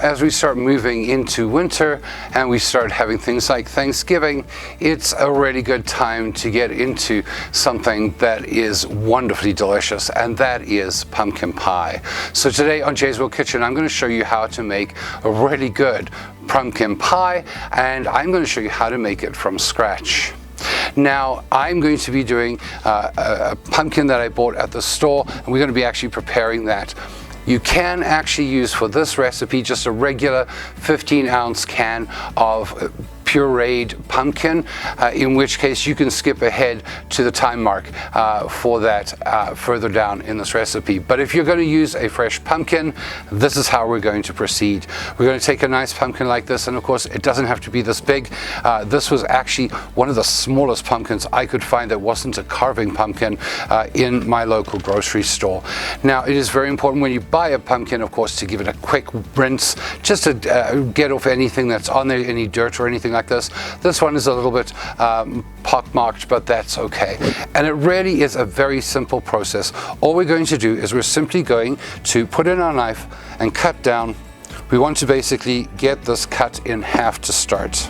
as we start moving into winter and we start having things like Thanksgiving, it's a really good time to get into something that is wonderfully delicious, and that is pumpkin pie. So today on Jay's World Kitchen, I'm going to show you how to make a really good pumpkin pie, and I'm going to show you how to make it from scratch. Now, I'm going to be doing a pumpkin that I bought at the store, and we're going to be actually preparing that. You can actually use for this recipe just a regular 15-ounce can of pureed pumpkin, in which case you can skip ahead to the time mark for that further down in this recipe. But if you're going to use a fresh pumpkin, this is how we're going to proceed. We're going to take a nice pumpkin like this, and of course it doesn't have to be this big. This was actually one of the smallest pumpkins I could find that wasn't a carving pumpkin in my local grocery store. Now, it is very important when you buy a pumpkin, of course, to give it a quick rinse, just to get off anything that's on there, any dirt or anything like this. This one is a little bit pockmarked, but that's okay. And it really is a very simple process. All we're going to do is we're simply going to put in our knife and cut down. We want to basically get this cut in half to start.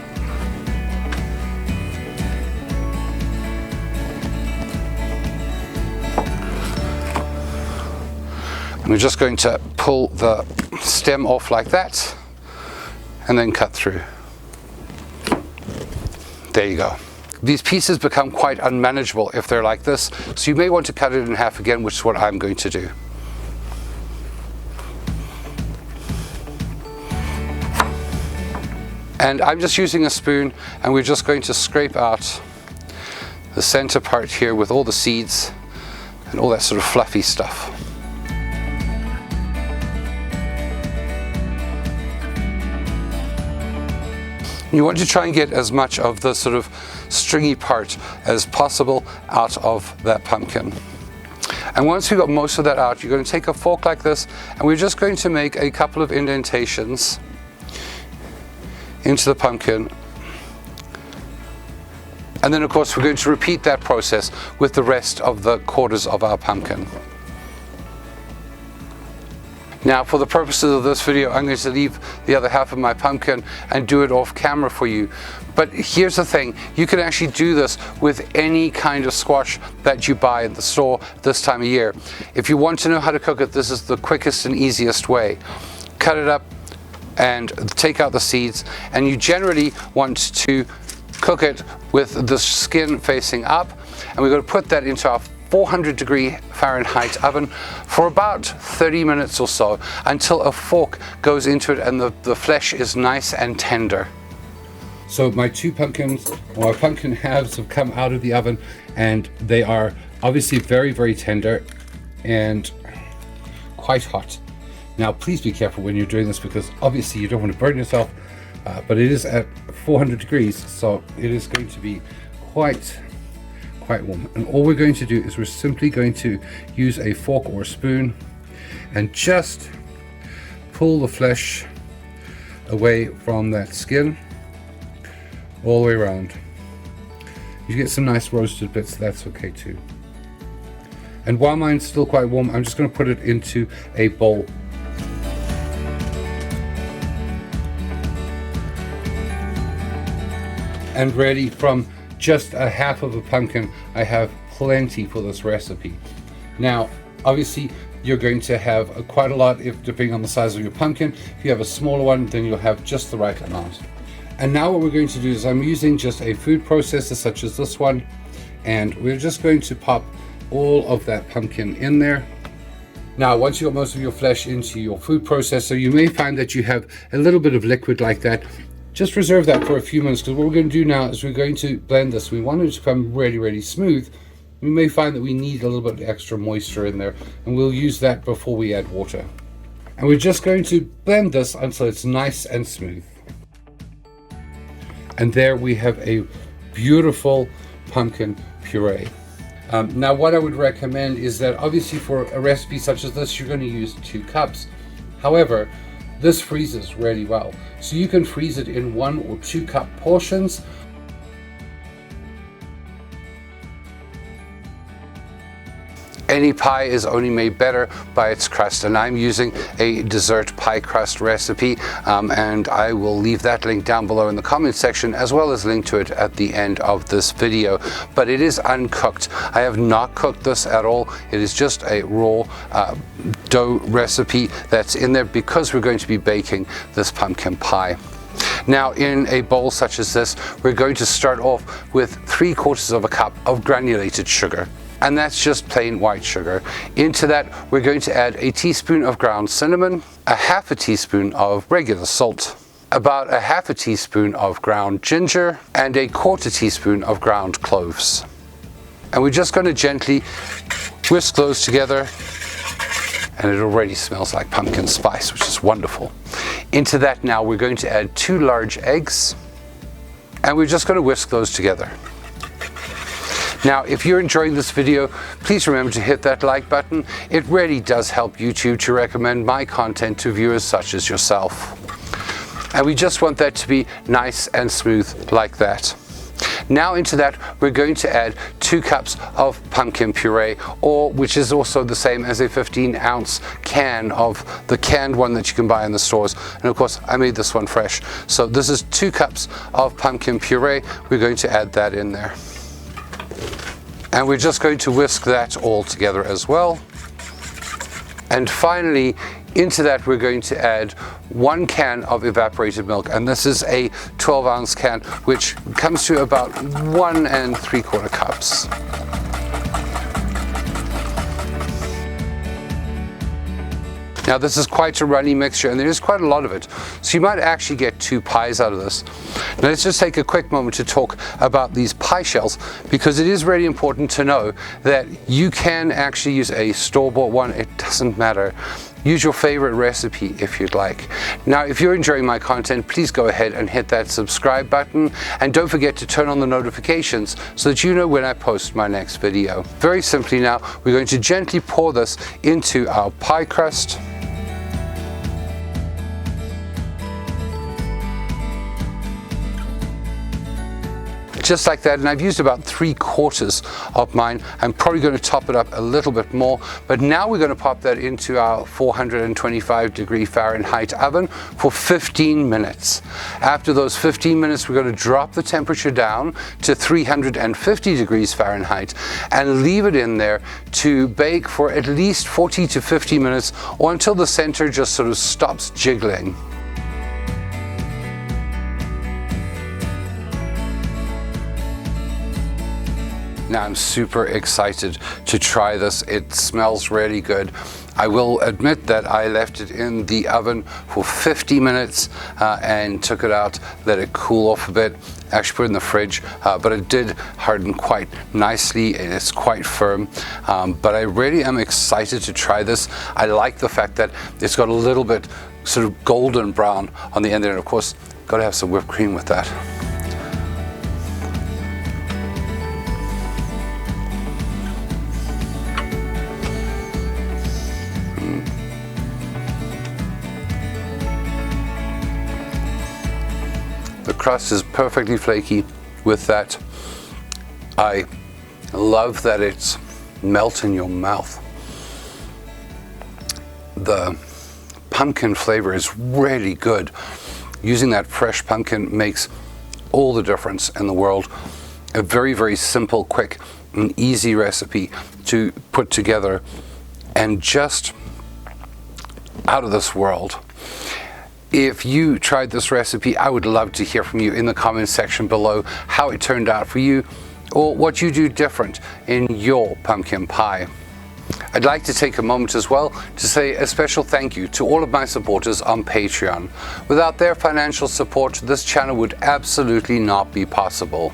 We're just going to pull the stem off like that and then cut through. There you go. These pieces become quite unmanageable if they're like this, so you may want to cut it in half again, which is what I'm going to do. And I'm just using a spoon, and we're just going to scrape out the center part here with all the seeds and all that sort of fluffy stuff. You want to try and get as much of the sort of stringy part as possible out of that pumpkin. And once you've got most of that out, you're going to take a fork like this, and we're just going to make a couple of indentations into the pumpkin. And then, of course, we're going to repeat that process with the rest of the quarters of our pumpkin. Now, for the purposes of this video, I'm going to leave the other half of my pumpkin and do it off camera for you. But here's the thing, you can actually do this with any kind of squash that you buy at the store this time of year. If you want to know how to cook it, this is the quickest and easiest way. Cut it up and take out the seeds, and you generally want to cook it with the skin facing up, and we're going to put that into our 400-degree Fahrenheit oven for about 30 minutes or so, until a fork goes into it and the flesh is nice and tender. So my two pumpkins, or pumpkin halves, have come out of the oven, and they are obviously very, very tender and quite hot. Now, please be careful when you're doing this, because obviously you don't want to burn yourself, but it is at 400 degrees, so it is going to be quite warm. And all we're going to do is we're simply going to use a fork or a spoon and just pull the flesh away from that skin all the way around. You get some nice roasted bits, that's okay too. And while mine's still quite warm, I'm just going to put it into a bowl. And ready from just a half of a pumpkin, I have plenty for this recipe. Now, obviously, you're going to have quite a lot depending on the size of your pumpkin. If you have a smaller one, then you'll have just the right amount. And now what we're going to do is I'm using just a food processor such as this one, and we're just going to pop all of that pumpkin in there. Now, once you've got most of your flesh into your food processor, you may find that you have a little bit of liquid like that. Just reserve that for a few minutes, because what we're going to do now is we're going to blend this. We want it to become really, really smooth. We may find that we need a little bit extra moisture in there, and we'll use that before we add water. And we're just going to blend this until it's nice and smooth. And there we have a beautiful pumpkin puree. Now, what I would recommend is that obviously for a recipe such as this, you're going to use 2 cups. However, this freezes really well, so you can freeze it in 1 or 2 cup portions. Any pie is only made better by its crust, and I'm using a dessert pie crust recipe, and I will leave that link down below in the comment section, as well as link to it at the end of this video. But it is uncooked. I have not cooked this at all. It is just a raw dough recipe that's in there because we're going to be baking this pumpkin pie. Now, in a bowl such as this, we're going to start off with 3/4 of a cup of granulated sugar. And that's just plain white sugar. Into that, we're going to add a teaspoon of ground cinnamon, a 1/2 teaspoon of regular salt, about a 1/2 teaspoon of ground ginger, and a 1/4 teaspoon of ground cloves. And we're just going to gently whisk those together, and it already smells like pumpkin spice, which is wonderful. Into that now, we're going to add 2 large eggs, and we're just going to whisk those together. Now, if you're enjoying this video, please remember to hit that like button. It really does help YouTube to recommend my content to viewers such as yourself. And we just want that to be nice and smooth like that. Now into that, we're going to add 2 cups of pumpkin puree, or which is also the same as a 15-ounce can of the canned one that you can buy in the stores. And of course, I made this one fresh. So this is 2 cups of pumpkin puree. We're going to add that in there. And we're just going to whisk that all together as well. And finally, into that we're going to add 1 can of evaporated milk, and this is a 12-ounce can, which comes to about 1 3/4 cups. Now, this is quite a runny mixture, and there is quite a lot of it, so you might actually get 2 pies out of this. Now, let's just take a quick moment to talk about these pie shells, because it is really important to know that you can actually use a store-bought one. It doesn't matter. Use your favorite recipe if you'd like. Now, if you're enjoying my content, please go ahead and hit that subscribe button, and don't forget to turn on the notifications so that you know when I post my next video. Very simply now, we're going to gently pour this into our pie crust. Just like that, and I've used about 3/4 of mine. I'm probably going to top it up a little bit more, but now we're going to pop that into our 425-degree Fahrenheit oven for 15 minutes. After those 15 minutes, we're going to drop the temperature down to 350 degrees Fahrenheit and leave it in there to bake for at least 40 to 50 minutes, or until the center just sort of stops jiggling. Now, I'm super excited to try this. It smells really good. I will admit that I left it in the oven for 50 minutes and took it out, let it cool off a bit. Actually put it in the fridge, but it did harden quite nicely, and it's quite firm. But I really am excited to try this. I like the fact that it's got a little bit sort of golden brown on the end there, and of course, got to have some whipped cream with that. The crust is perfectly flaky with that. I love that it's melt in your mouth. The pumpkin flavor is really good. Using that fresh pumpkin makes all the difference in the world. A very, very simple, quick, and easy recipe to put together, and just out of this world. If you tried this recipe, I would love to hear from you in the comments section below how it turned out for you, or what you do different in your pumpkin pie. I'd like to take a moment as well to say a special thank you to all of my supporters on Patreon. Without their financial support, this channel would absolutely not be possible.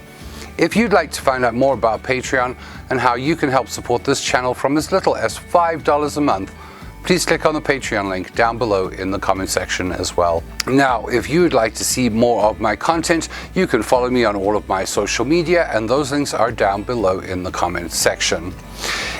If you'd like to find out more about Patreon and how you can help support this channel from as little as $5 a month, please click on the Patreon link down below in the comment section as well. Now, if you would like to see more of my content, you can follow me on all of my social media, and those links are down below in the comment section.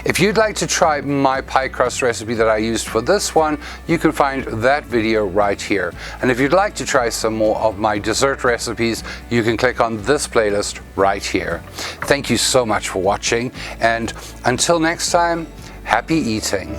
If you'd like to try my pie crust recipe that I used for this one, you can find that video right here. And if you'd like to try some more of my dessert recipes, you can click on this playlist right here. Thank you so much for watching, and until next time, Happy eating.